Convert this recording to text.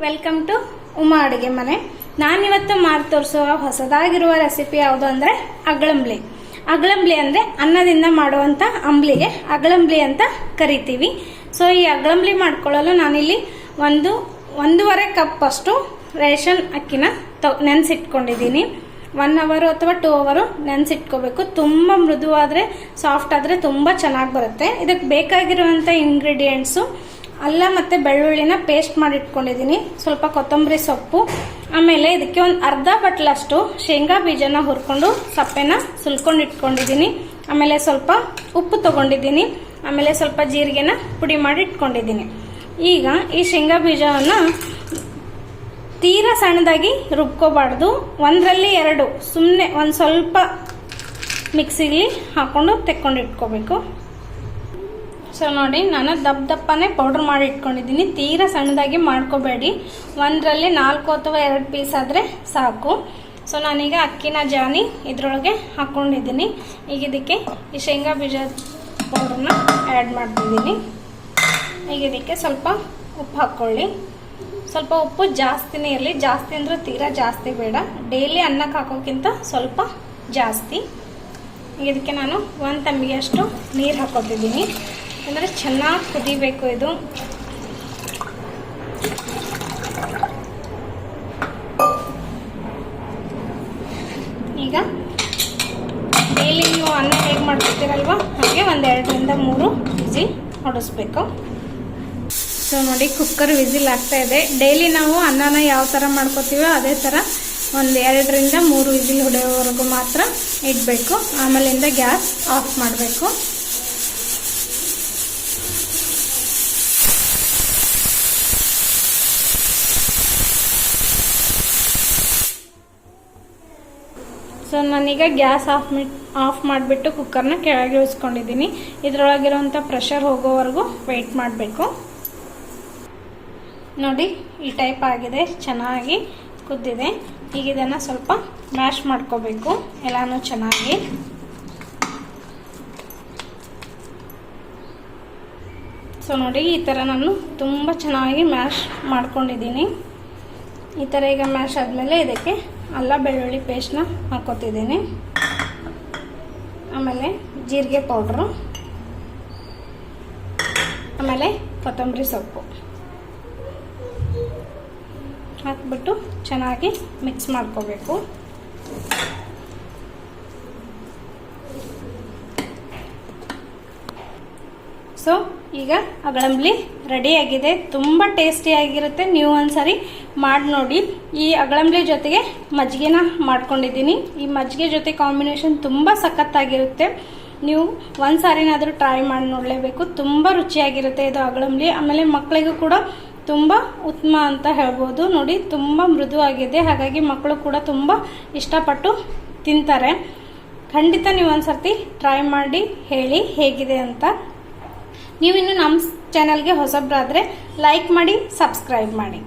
Welcome to Uma ಅಡುಗೆ ಮನೆ. ನಾನಿವತ್ತು ಮಾಡಿ ತೋರಿಸುವ ಹೊಸದಾಗಿರುವ ರೆಸಿಪಿ ಯಾವುದು ಅಂದರೆ ಅಗಳಂಬ್ಲಿ. ಅಗಳಂಬ್ಲಿ ಅಂದರೆ ಅನ್ನದಿಂದ ಮಾಡುವಂಥ ಅಂಬ್ಲಿಗೆ ಅಗಳಂಬ್ಲಿ ಅಂತ ಕರಿತೀವಿ. ಸೊ ಈ ಅಗಳಂಬ್ಲಿ ಮಾಡ್ಕೊಳ್ಳಲು ನಾನಿಲ್ಲಿ ಒಂದೂವರೆ ಕಪ್ ಅಷ್ಟು ರೇಷನ್ ಅಕ್ಕಿನ ನೆನೆಸಿಟ್ಕೊಂಡಿದ್ದೀನಿ. 1 ಅವರ್ ಅಥವಾ 2 ಅವರ್ ನೆನೆಸಿಟ್ಕೋಬೇಕು. ತುಂಬ ಮೃದುವಾದರೆ ಸಾಫ್ಟ್ ಆದರೆ ತುಂಬ ಚೆನ್ನಾಗಿ ಬರುತ್ತೆ. ಇದಕ್ಕೆ ಬೇಕಾಗಿರುವಂಥ ಇಂಗ್ರೀಡಿಯೆಂಟ್ಸು ಅಲ್ಲ ಮತ್ತು ಬೆಳ್ಳುಳ್ಳಿನ ಪೇಸ್ಟ್ ಮಾಡಿ ಇಟ್ಕೊಂಡಿದ್ದೀನಿ, ಸ್ವಲ್ಪ ಕೊತ್ತಂಬರಿ ಸೊಪ್ಪು, ಆಮೇಲೆ ಇದಕ್ಕೆ ಒಂದು ಅರ್ಧ ಬಟ್ಲಷ್ಟು ಶೇಂಗಾ ಬೀಜನ ಹುರ್ಕೊಂಡು ಸಪ್ಪೆನ ಸುಲ್ಕೊಂಡು ಇಟ್ಕೊಂಡಿದ್ದೀನಿ, ಆಮೇಲೆ ಸ್ವಲ್ಪ ಉಪ್ಪು ತೊಗೊಂಡಿದ್ದೀನಿ, ಆಮೇಲೆ ಸ್ವಲ್ಪ ಜೀರಿಗೆನ ಪುಡಿ ಮಾಡಿ ಇಟ್ಕೊಂಡಿದ್ದೀನಿ. ಈಗ ಈ ಶೇಂಗಾ ಬೀಜವನ್ನು ತೀರಾ ಸಣ್ಣದಾಗಿ ರುಬ್ಕೋಬಾರ್ದು, 1ರಲ್ಲಿ 2 ಸುಮ್ಮನೆ ಒಂದು ಸ್ವಲ್ಪ ಮಿಕ್ಸಿಲಿ ಹಾಕ್ಕೊಂಡು ತೆಕ್ಕೊಂಡು ಇಟ್ಕೋಬೇಕು. ಸೊ ನೋಡಿ, ನಾನು ದಪ್ಪನೇ ಪೌಡ್ರ್ ಮಾಡಿ ಇಟ್ಕೊಂಡಿದ್ದೀನಿ. ತೀರಾ ಸಣ್ಣದಾಗಿ ಮಾಡ್ಕೋಬೇಡಿ, 1ರಲ್ಲಿ 4 ಅಥವಾ 2 ಪೀಸ್ ಆದರೆ ಸಾಕು. ಸೊ ನಾನೀಗ ಅಕ್ಕಿನ ಜಾನಿ ಇದರೊಳಗೆ ಹಾಕ್ಕೊಂಡಿದ್ದೀನಿ. ಈಗ ಇದಕ್ಕೆ ಈ ಶೇಂಗಾ ಬೀಜ ಪೌಡ್ರನ್ನ ಆ್ಯಡ್ ಮಾಡ್ತಿದ್ದೀನಿ. ಈಗ ಇದಕ್ಕೆ ಸ್ವಲ್ಪ ಉಪ್ಪು ಹಾಕ್ಕೊಳ್ಳಿ. ಸ್ವಲ್ಪ ಉಪ್ಪು ಜಾಸ್ತಿನೇ ಇರಲಿ, ಜಾಸ್ತಿ ಅಂದರೆ ತೀರಾ ಜಾಸ್ತಿ ಬೇಡ, ಡೈಲಿ ಅನ್ನಕ್ಕೆ ಹಾಕೋಕ್ಕಿಂತ ಸ್ವಲ್ಪ ಜಾಸ್ತಿ. ಈಗ ಇದಕ್ಕೆ ನಾನು 1 ತಂಬಿಗೆಯಷ್ಟು ನೀರು ಹಾಕೋತಿದ್ದೀನಿ, ಅಂದರೆ ಚೆನ್ನಾಗಿ ಕುದಿಬೇಕು ಇದು. ಈಗ ಡೈಲಿ ನೀವು ಅನ್ನ ಹೇಗೆ ಮಾಡ್ಕೊತೀರಲ್ವ ಹಾಗೆ 2ರಿಂದ 3 ವಿಸಿಲ್ ಹೊಡಿಸ್ಬೇಕು. ಸೊ ನೋಡಿ, ಕುಕ್ಕರ್ ವಿಸಿಲ್ ಆಗ್ತಾ ಇದೆ. ಡೈಲಿ ನಾವು ಅನ್ನನ ಯಾವ ಥರ ಮಾಡ್ಕೋತೀವೋ ಅದೇ ಥರ 2ರಿಂದ 3 ವಿಸಿಲ್ ಹೊಡೆಯೋವರೆಗೂ ಮಾತ್ರ ಇಡಬೇಕು. ಆಮೇಲಿಂದ ಗ್ಯಾಸ್ ಆಫ್ ಮಾಡಬೇಕು. ಸೊ ನಾನೀಗ ಗ್ಯಾಸ್ ಆಫ್ ಮಾಡಿಬಿಟ್ಟು ಕುಕ್ಕರ್ನ ಕೆಳಗೆ ಇಳಿಸ್ಕೊಂಡಿದ್ದೀನಿ. ಇದರೊಳಗಿರೋಂಥ ಪ್ರೆಷರ್ ಹೋಗೋವರೆಗೂ ವೆಯ್ಟ್ ಮಾಡಬೇಕು. ನೋಡಿ, ಈ ಟೈಪ್ ಆಗಿದೆ, ಚೆನ್ನಾಗಿ ಕುದ್ದಿದೆ. ಈಗ ಇದನ್ನು ಸ್ವಲ್ಪ ಮ್ಯಾಶ್ ಮಾಡ್ಕೋಬೇಕು ಎಲ್ಲಾನು ಚೆನ್ನಾಗಿ. ಸೊ ನೋಡಿ, ಈ ಥರ ನಾನು ತುಂಬ ಚೆನ್ನಾಗಿ ಮ್ಯಾಶ್ ಮಾಡ್ಕೊಂಡಿದ್ದೀನಿ. ಈ ಥರ ಈಗ ಮ್ಯಾಶ್ ಆದಮೇಲೆ ಇದಕ್ಕೆ ಅಲ್ಲ ಬೆಳ್ಳುಳ್ಳಿ ಪೇಸ್ಟ್ನ ಹಾಕೋತಿದ್ದೀನಿ, ಆಮೇಲೆ ಜೀರಿಗೆ ಪೌಡ್ರು, ಆಮೇಲೆ ಕೊತ್ತಂಬರಿ ಸೊಪ್ಪು ಹಾಕ್ಬಿಟ್ಟು ಚೆನ್ನಾಗಿ ಮಿಕ್ಸ್ ಮಾಡ್ಕೋಬೇಕು. ಸೊ ಈಗ ಅಗಳಂಬ್ಲಿ ರೆಡಿಯಾಗಿದೆ. ತುಂಬ ಟೇಸ್ಟಿಯಾಗಿರುತ್ತೆ. ನೀವು ಒಂದ್ಸರಿ ಮಾಡಿ ನೋಡಿ. ಈ ಅಗಳಂಬ್ಲಿ ಜೊತೆಗೆ ಮಜ್ಜಿಗೆನ ಮಾಡ್ಕೊಂಡಿದ್ದೀನಿ. ಈ ಮಜ್ಜಿಗೆ ಜೊತೆ ಕಾಂಬಿನೇಷನ್ ತುಂಬ ಸಖತ್ತಾಗಿರುತ್ತೆ. ನೀವು ಒಂದ್ಸಾರಿನಾದರೂ ಟ್ರೈ ಮಾಡಿ ನೋಡಲೇಬೇಕು. ತುಂಬ ರುಚಿಯಾಗಿರುತ್ತೆ ಇದು ಅಗಳಂಬ್ಲಿ. ಆಮೇಲೆ ಮಕ್ಕಳಿಗೂ ಕೂಡ ತುಂಬ ಉತ್ತಮ ಅಂತ ಹೇಳ್ಬೋದು. ನೋಡಿ, ತುಂಬ ಮೃದುವಾಗಿದೆ, ಹಾಗಾಗಿ ಮಕ್ಕಳು ಕೂಡ ತುಂಬ ಇಷ್ಟಪಟ್ಟು ತಿಂತಾರೆ. ಖಂಡಿತ ನೀವು ಒಂದ್ಸರ್ತಿ ಟ್ರೈ ಮಾಡಿ ಹೇಳಿ ಹೇಗಿದೆ ಅಂತ. ನೀವಿನ್ನು ನಮ್ಮ ಚಾನಲ್ಗೆ ಹೊಸಬ್ರಾದರೆ ಲೈಕ್ ಮಾಡಿ, ಸಬ್ಸ್ಕ್ರೈಬ್ ಮಾಡಿ.